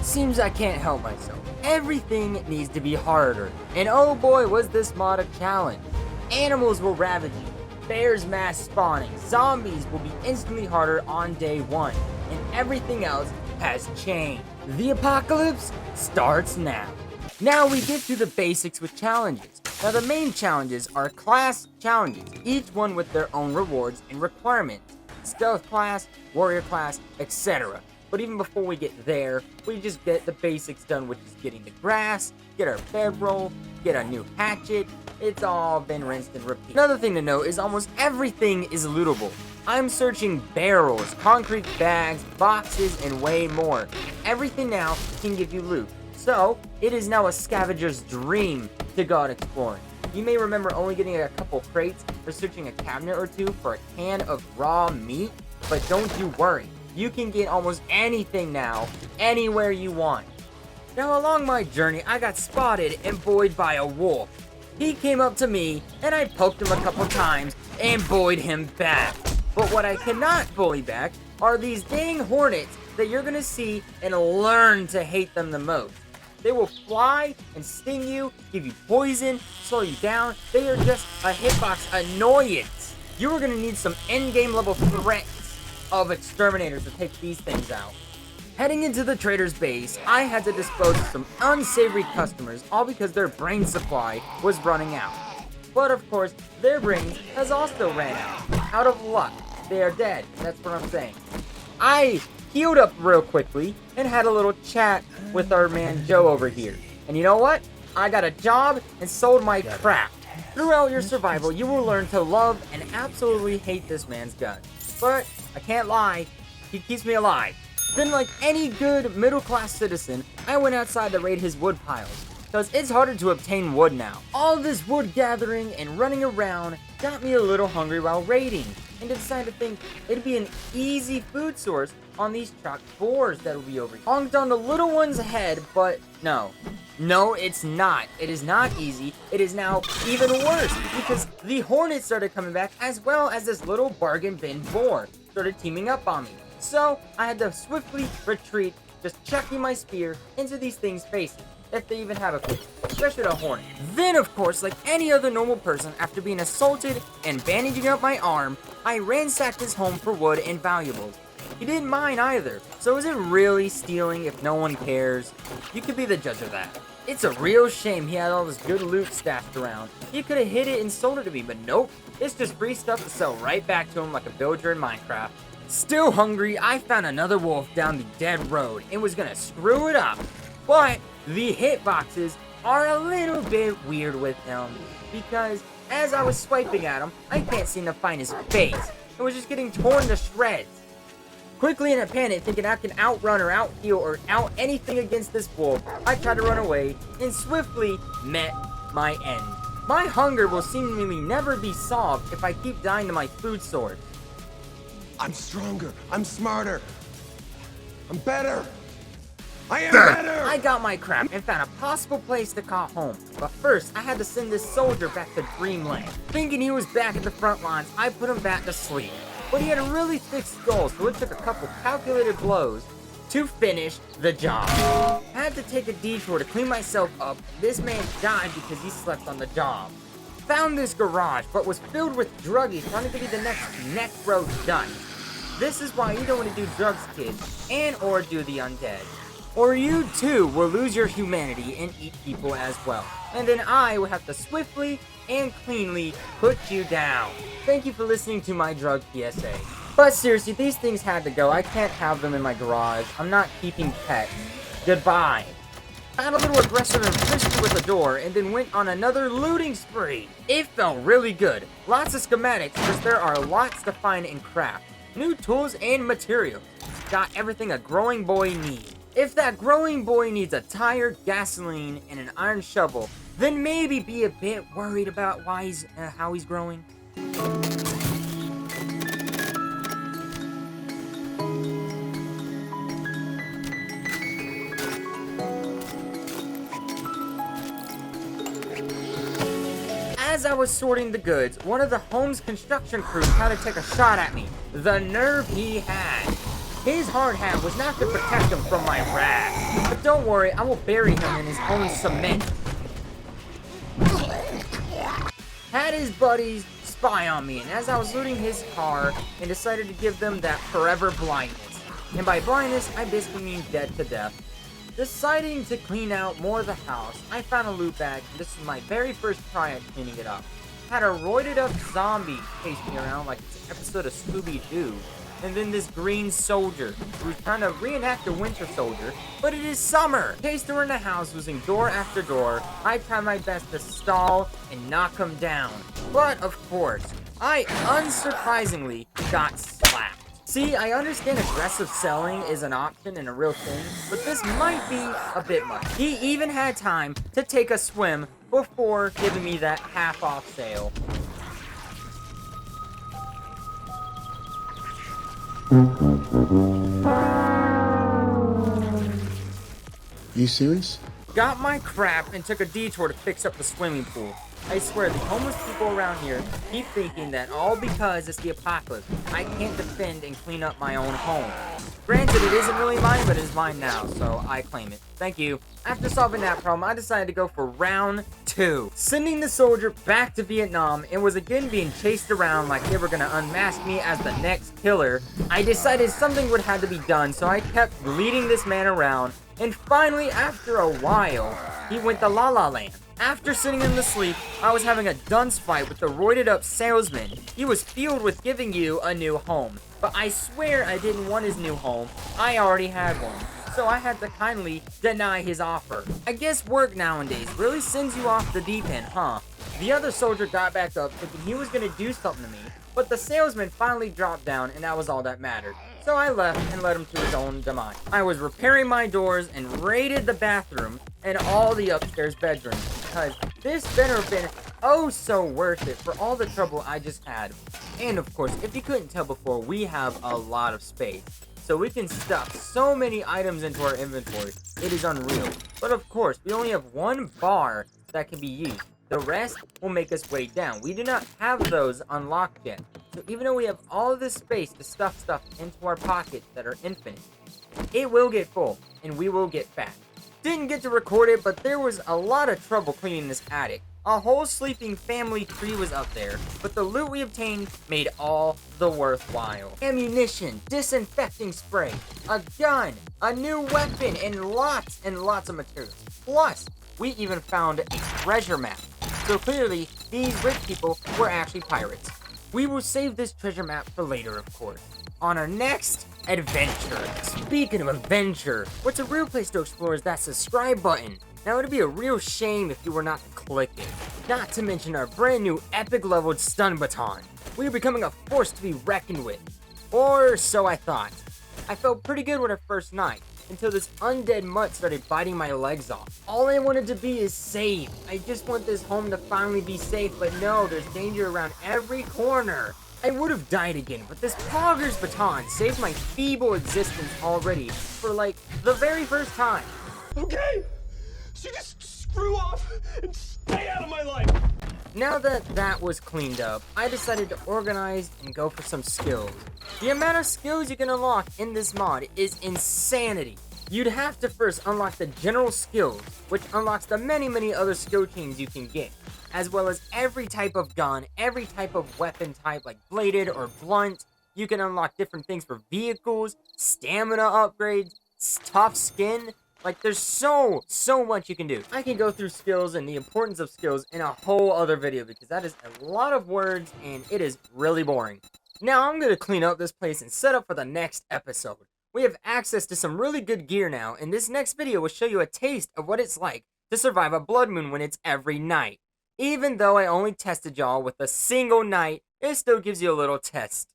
Seems I can't help myself. Everything needs to be harder. And oh boy, was this mod a challenge. Animals will ravage you. Bears mass spawning. Zombies will be instantly harder on day 1. And everything else has changed. The apocalypse starts now. Now we get to the basics with challenges. Now the main challenges are class challenges, each one with their own rewards and requirements. Stealth class, warrior class, etc. But even before we get there, we just get the basics done, which is getting the grass, get our bedroll, get a new hatchet. It's all been rinsed and repeated. Another thing to note is almost everything is lootable. I'm searching barrels, concrete bags, boxes, and way more. Everything now can give you loot. So, it is now a scavenger's dream to go out exploring. You may remember only getting a couple crates or searching a cabinet or two for a can of raw meat, but don't you worry. You can get almost anything now, anywhere you want. Now along my journey, I got spotted and buoyed by a wolf. He came up to me, and I poked him a couple times and buoyed him back. But what I cannot bully back are these dang hornets that you're gonna see and learn to hate them the most. They will fly and sting you, give you poison, slow you down. They are just a hitbox annoyance. You are gonna need some endgame level threats of exterminators to take these things out. Heading into the trader's base, I had to dispose of some unsavory customers, all because their brain supply was running out. But of course, their brains has also ran out. Out of luck, they are dead. That's what I'm saying. I healed up real quickly and had a little chat with our man Joe over here. And you know what? I got a job and sold my crap. Throughout your survival, you will learn to love and absolutely hate this man's gun. But I can't lie, he keeps me alive. Then like any good middle-class citizen, I went outside to raid his wood piles, because it's harder to obtain wood now. All this wood gathering and running around got me a little hungry while raiding, and decided to think it'd be an easy food source on these chopped boars that will be over here. Honked on the little one's head, but no. No, it's not. It is not easy. It is now even worse, because the hornets started coming back, as well as this little bargain bin boar started teaming up on me. So I had to swiftly retreat, just chucking my spear into these things' faces, if they even have a face, especially a hornet. Then, of course, like any other normal person, after being assaulted and bandaging up my arm, I ransacked his home for wood and valuables. He didn't mind either, so is it really stealing if no one cares? You could be the judge of that. It's a real shame he had all this good loot stashed around. He could have hid it and sold it to me, but nope. It's just free stuff to sell right back to him like a villager in Minecraft. Still hungry, I found another wolf down the dead road and was gonna screw it up. But the hitboxes are a little bit weird with him, because as I was swiping at him, I can't seem to find his face. It was just getting torn to shreds. Quickly in a panic, thinking I can outrun or out-heal or out anything against this wolf, I tried to run away and swiftly met my end. My hunger will seemingly never be solved if I keep dying to my food source. I'm stronger. I'm smarter. I'm better. I am better! I got my crap and found a possible place to call home. But first, I had to send this soldier back to Dreamland. Thinking he was back at the front lines, I put him back to sleep. But he had a really thick skull, so it took a couple calculated blows to finish the job. I had to take a detour to clean myself up. This man died because he slept on the job. Found this garage, but was filled with druggies trying to give me the next road done. This is why you don't want to do drugs, kids, and or do the undead. Or you too will lose your humanity and eat people as well. And then I will have to swiftly and cleanly put you down. Thank you for listening to my drug PSA. But seriously, these things had to go. I can't have them in my garage. I'm not keeping pets. Goodbye. Got a little aggressive and frisky with the door, and then went on another looting spree. It felt really good. Lots of schematics, because there are lots to find and craft. New tools and materials. Got everything a growing boy needs. If that growing boy needs a tire, gasoline, and an iron shovel, then maybe be a bit worried about how he's growing. As I was sorting the goods, one of the home's construction crew tried to take a shot at me. The nerve he had. His hard hat was not to protect him from my wrath, but don't worry, I will bury him in his own cement. Had his buddies spy on me, and as I was looting his car, and decided to give them that forever blindness. And by blindness, I basically mean dead to death. Deciding to clean out more of the house, I found a loot bag, and this was my very first try at cleaning it up. Had a roided up zombie chase me around like it's an episode of Scooby-Doo. And then this green soldier, who was trying to reenact a winter soldier, but it is summer! Chased her in the house, losing door after door. I tried my best to stall and knock him down. But, of course, I unsurprisingly got slapped. See, I understand aggressive selling is an option and a real thing, but this might be a bit much. He even had time to take a swim before giving me that half-off sale. You serious? Got my crap and took a detour to fix up the swimming pool. I swear, the homeless people around here keep thinking that all because it's the apocalypse, I can't defend and clean up my own home. Granted, it isn't really mine, but it is mine now, so I claim it. Thank you. After solving that problem, I decided to go for round 2. Sending the soldier back to Vietnam and was again being chased around like they were gonna unmask me as the next killer. I decided something would have to be done, so I kept leading this man around, and finally, after a while, he went to La La Land. After sitting him to sleep, I was having a dunce fight with the roided up salesman. He was fueled with giving you a new home. But I swear I didn't want his new home. I already had one. So I had to kindly deny his offer. I guess work nowadays really sends you off the deep end, huh? The other soldier got back up thinking he was gonna do something to me, but the salesman finally dropped down and that was all that mattered. So I left and led him to his own demise. I was repairing my doors and raided the bathroom and all the upstairs bedrooms because this better have been oh so worth it for all the trouble I just had. And of course, if you couldn't tell before, we have a lot of space. So we can stuff so many items into our inventory. It is unreal. But of course, we only have one bar that can be used. The rest will make us way down. We do not have those unlocked yet. So even though we have all of this space to stuff stuff into our pockets that are infinite, it will get full and we will get fat. Didn't get to record it, but there was a lot of trouble cleaning this attic. A whole sleeping family tree was up there, but the loot we obtained made all the worthwhile. Ammunition, disinfecting spray, a gun, a new weapon, and lots of materials. Plus, we even found a treasure map. So clearly, these rich people were actually pirates. We will save this treasure map for later, of course, on our next adventure. Speaking of adventure, what's a real place to explore is that subscribe button. Now, it'd be a real shame if you were not to click it. Not to mention our brand new epic leveled stun baton. We are becoming a force to be reckoned with. Or so I thought. I felt pretty good with our first night, until this undead mutt started biting my legs off. All I wanted to be is safe. I just want this home to finally be safe, but no, there's danger around every corner. I would have died again, but this Pogger's baton saved my feeble existence already for like the very first time. Okay, so just screw off and stay out of my life. Now that that was cleaned up, I decided to organize and go for some skills. The amount of skills you can unlock in this mod is insanity. You'd have to first unlock the general skills, which unlocks the many other skill chains you can get, as well as every type of gun, every type of weapon type like bladed or blunt. You can unlock different things for vehicles, stamina upgrades, tough skin. Like, there's so much you can do. I can go through skills and the importance of skills in a whole other video because that is a lot of words and it is really boring. Now, I'm going to clean up this place and set up for the next episode. We have access to some really good gear now, and this next video will show you a taste of what it's like to survive a blood moon when it's every night. Even though I only tested y'all with a single night, it still gives you a little test.